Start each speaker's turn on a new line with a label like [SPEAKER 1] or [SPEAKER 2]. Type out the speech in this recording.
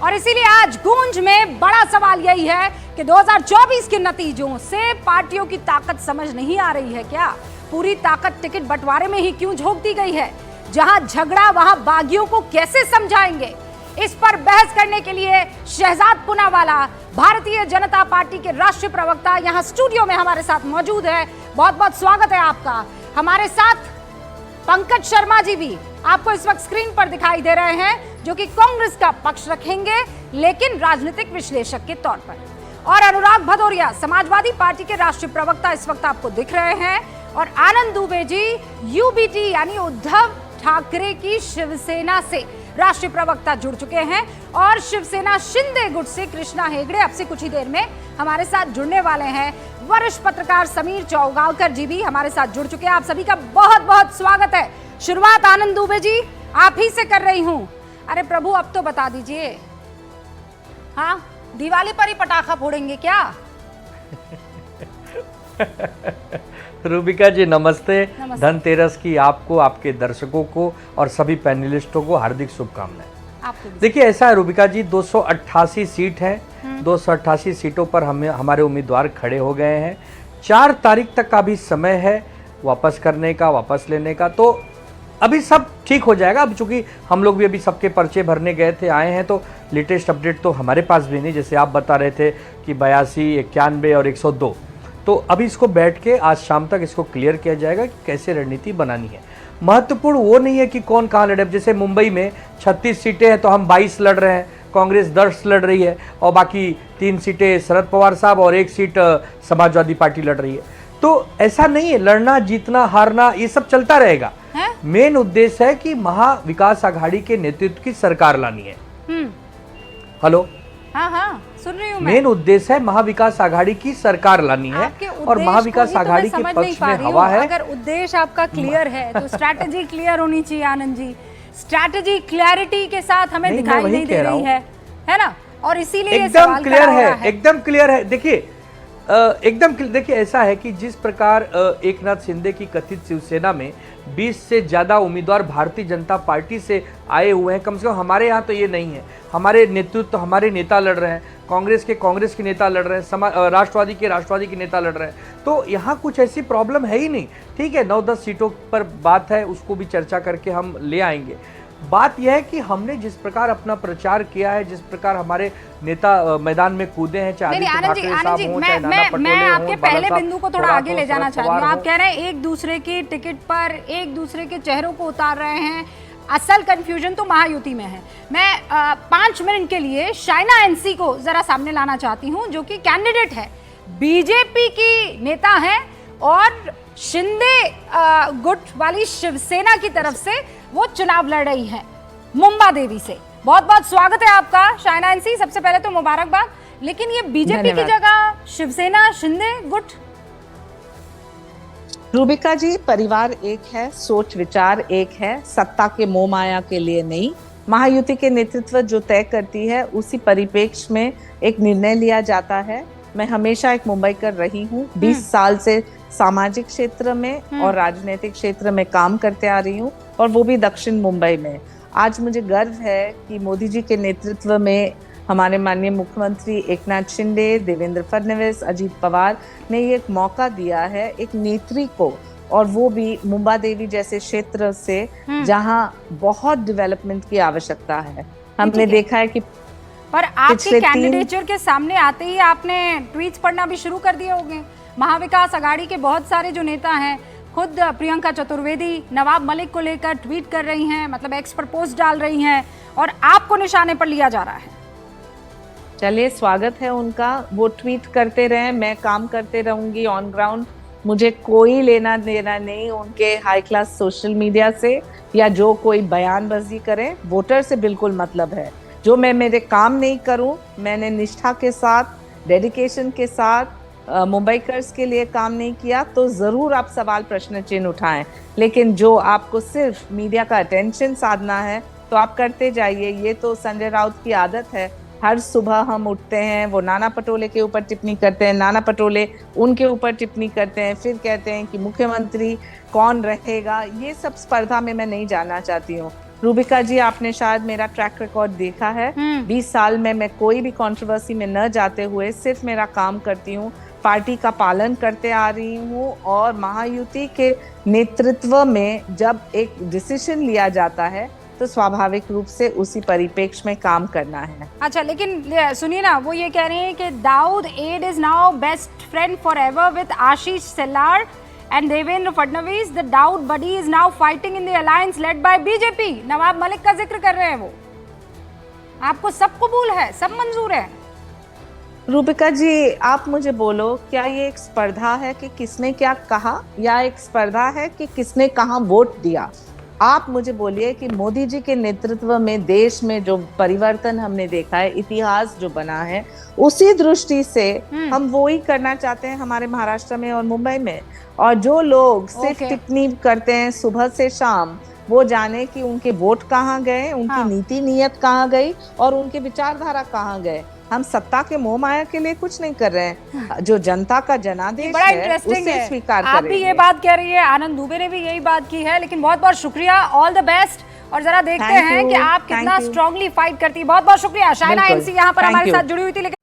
[SPEAKER 1] और इसीलिए आज गूंज में बड़ा सवाल यही है कि 2024 के नतीजों से पार्टियों की ताकत समझ नहीं आ रही है क्या? पूरी ताकत टिकट बंटवारे में ही क्यों झोंक दी गई है? जहां झगड़ा वहां बागियों को कैसे समझाएंगे? इस पर बहस करने के लिए शहजाद पूनावाला, भारतीय जनता पार्टी के राष्ट्रीय प्रवक्ता, यहां स्टूडियो में हमारे साथ मौजूद है। बहुत बहुत स्वागत है आपका। हमारे साथ पंकज शर्मा जी भी आपको इस वक्त स्क्रीन पर दिखाई दे रहे हैं, जो कि कांग्रेस का पक्ष रखेंगे लेकिन राजनीतिक विश्लेषक के तौर पर। और अनुराग भदौरिया, समाजवादी पार्टी के राष्ट्रीय प्रवक्ता, इस वक्त आपको दिख रहे हैं। और आनंद दुबे जी, यूबीटी यानी उद्धव ठाकरे की शिवसेना से राष्ट्रीय प्रवक्ता जुड़ चुके हैं। और शिवसेना शिंदे गुट से कृष्णा हेगड़े अब से कुछ ही देर में हमारे साथ जुड़ने वाले हैं। वरिष्ठ पत्रकार समीर चौगावकर जी भी हमारे साथ जुड़ चुके हैं। आप सभी का बहुत बहुत स्वागत है। शुरुआत आनंद दुबे जी आप ही से कर रही हूं। अरे प्रभु, अब तो बता दीजिए, हाँ दिवाली पर ही पटाखा फोड़ेंगे क्या?
[SPEAKER 2] रूबिका जी नमस्ते। धनतेरस की आपको, आपके दर्शकों को और सभी पैनलिस्टों को हार्दिक शुभकामनाएं। देखिए ऐसा है रूबिका जी, 288 सीट है। 288 सीटों पर हमारे उम्मीदवार खड़े हो गए हैं। 4 तारीख तक का भी समय है वापस करने का, वापस लेने का। तो अभी सब ठीक हो जाएगा। अब चूंकि हम लोग भी अभी सबके पर्चे भरने गए थे, आए हैं, तो लेटेस्ट अपडेट तो हमारे पास भी नहीं। जैसे आप बता रहे थे कि 82, 91 और 102, तो अभी इसको बैठ के आज शाम तक इसको क्लियर किया जाएगा कि कैसे रणनीति बनानी है। महत्वपूर्ण वो नहीं है कि कौन कहाँ लड़े। जैसे मुंबई में 36 सीटें हैं तो हम 22 लड़ रहे हैं, कांग्रेस 10 लड़ रही है और बाकी 3 सीटें शरद पवार साहब और 1 सीट समाजवादी पार्टी लड़ रही है। तो ऐसा नहीं है, लड़ना जीतना हारना ये सब चलता रहेगा। मेन उद्देश्य है कि महाविकास आघाड़ी के नेतृत्व की सरकार लानी है। हेलो,
[SPEAKER 1] हाँ हाँ सुन रही हूँ मैं।
[SPEAKER 2] मेन उद्देश्य है महाविकास आघाड़ी की सरकार लानी है और महाविकास आघाड़ी के पक्ष में हवा है।
[SPEAKER 1] अगर उद्देश्य आपका क्लियर है तो स्ट्रैटेजी क्लियर होनी चाहिए आनंद जी। स्ट्रैटेजी क्लैरिटी के साथ हमें दिखाई नहीं दे रही है ना? और इसीलिए
[SPEAKER 2] एकदम क्लियर है, एकदम क्लियर है। देखिए एकदम देखिए ऐसा है कि जिस प्रकार एकनाथ शिंदे की कथित शिवसेना में 20 से ज्यादा उम्मीदवार भारतीय जनता पार्टी से आए हुए हैं, कम से कम हमारे यहाँ तो ये नहीं है। हमारे नेतृत्व, हमारे नेता लड़ रहे हैं, कांग्रेस के नेता लड़ रहे हैं, राष्ट्रवादी के नेता लड़ रहे हैं। तो यहाँ कुछ ऐसी प्रॉब्लम है ही नहीं। ठीक है, 9-10 सीटों पर बात है, उसको भी चर्चा करके हम ले आएंगे। बात यह है कि हमने जिस प्रकार अपना प्रचार किया है, जिस प्रकार हमारे नेता मैदान में कूदे हैं, चाहे
[SPEAKER 1] आनंद जी, मैं आपके पहले बिंदु को थोड़ा आगे ले जाना चाहती हूँ। आप कह रहे हैं एक दूसरे की टिकट पर एक दूसरे के चेहरों को उतार रहे हैं। असल कंफ्यूजन तो महायुति में है। मैं 5 मिनट के लिए शाइना एनसी को जरा सामने लाना चाहती हूँ, जो कि कैंडिडेट है, बीजेपी की नेता है और शिंदे गुट वाली शिवसेना की तरफ से वो चुनाव लड़ रही है मुंबा देवी से। बहुत बहुत स्वागत है आपका शाइना एनसी। सबसे पहले तो मुबारकबाद। लेकिन ये बीजेपी की जगह शिवसेना शिंदे गुट।
[SPEAKER 3] रूबिका जी, परिवार एक है, सोच विचार एक है, सत्ता के मोह माया के लिए नहीं। महायुति के नेतृत्व जो तय करती है उसी परिप्रेक्ष्य में एक निर्णय लिया जाता है। मैं हमेशा एक मुंबईकर रही हूँ, 20 साल से सामाजिक क्षेत्र में और राजनीतिक क्षेत्र में काम करते आ रही हूँ, और वो भी दक्षिण मुंबई में। आज मुझे गर्व है कि मोदी जी के नेतृत्व में हमारे माननीय मुख्यमंत्री एकनाथ शिंदे, देवेंद्र फडणवीस, अजीत पवार ने ये एक मौका दिया है एक नेत्री को, और वो भी मुंबा देवी जैसे क्षेत्र से जहां बहुत डेवलपमेंट की आवश्यकता है। हमने देखा है कि
[SPEAKER 1] पर आपके कैंडिडेचर के सामने आते ही आपने ट्वीट्स पढ़ना भी शुरू कर दिए होंगे। महाविकास आघाड़ी के बहुत सारे जो नेता हैं, खुद प्रियंका चतुर्वेदी नवाब मलिक को लेकर ट्वीट कर रही हैं, मतलब एक्स पर पोस्ट डाल रही हैं, और आपको निशाने पर लिया जा रहा है।
[SPEAKER 3] चलिए, स्वागत है उनका, वो ट्वीट करते रहे, मैं काम करते रहूंगी ऑन ग्राउंड। मुझे कोई लेना देना नहीं उनके हाई क्लास सोशल मीडिया से, या जो कोई बयानबाजी करे। वोटर से बिल्कुल मतलब है। जो मैं मेरे काम नहीं करूं, मैंने निष्ठा के साथ, डेडिकेशन के साथ मुंबईकर्स के लिए काम नहीं किया, तो जरूर आप सवाल प्रश्न चिन्ह उठाएं। लेकिन जो आपको सिर्फ मीडिया का अटेंशन साधना है तो आप करते जाइए। ये तो संजय राउत की आदत है। हर सुबह हम उठते हैं, वो नाना पटोले के ऊपर टिप्पणी करते हैं, नाना पटोले उनके ऊपर टिप्पणी करते हैं, फिर कहते हैं कि मुख्यमंत्री कौन रहेगा। ये सब स्पर्धा में मैं नहीं जाना चाहती हूँ। रूबिका जी, आपने शायद मेरा ट्रैक रिकॉर्ड देखा है। 20 साल में मैं कोई भी कंट्रोवर्सी में न जाते हुए सिर्फ मेरा काम करती हूँ, पार्टी का पालन करते आ रही हूँ, और महायुति के नेतृत्व में जब एक डिसीजन लिया जाता है तो स्वाभाविक रूप से उसी परिप्रेक्ष्य में काम करना है।
[SPEAKER 1] अच्छा, लेकिन सुनिए ना, वो ये कह रहे हैं कि दाऊद एड is now best friend for ever with Ashish Shelar and Devendra Fadnavis. The Dawood buddy is now fighting in the alliance led by BJP. Nawab Malik का जिक्र कर रहे हैं वो। आपको सब कबूल है, सब मंजूर है?
[SPEAKER 3] रूबिका जी, आप मुझे बोलो, क्या ये एक स्पर्धा है कि किसने क्या कहा, या एक स्पर्धा है कि किसने कहाँ वोट दिया? आप मुझे बोलिए कि मोदी जी के नेतृत्व में देश में जो परिवर्तन हमने देखा है, इतिहास जो बना है, उसी दृष्टि से हम वो ही करना चाहते हैं हमारे महाराष्ट्र में और मुंबई में। और जो लोग सिर्फ टिप्पणी करते हैं सुबह से शाम, वो जाने कि उनके वोट कहाँ गए, उनकी नीति नियत कहाँ गई और उनके विचारधारा कहाँ गए। हम सत्ता के मोह माया के लिए कुछ नहीं कर रहे हैं, जो जनता का जनादेश
[SPEAKER 1] बड़ा
[SPEAKER 3] है
[SPEAKER 1] इंटरेस्टिंग
[SPEAKER 3] उसे
[SPEAKER 1] है।
[SPEAKER 3] स्वीकार
[SPEAKER 1] आप भी ये बात कह रही है, आनंद दुबे ने भी यही बात की है, लेकिन बहुत बहुत शुक्रिया, ऑल द बेस्ट। और जरा देखते हैं कि आप कितना स्ट्रांगली फाइट करती है। बहुत बहुत शुक्रिया। शाइना एनसी यहाँ पर हमारे साथ जुड़ी हुई थी।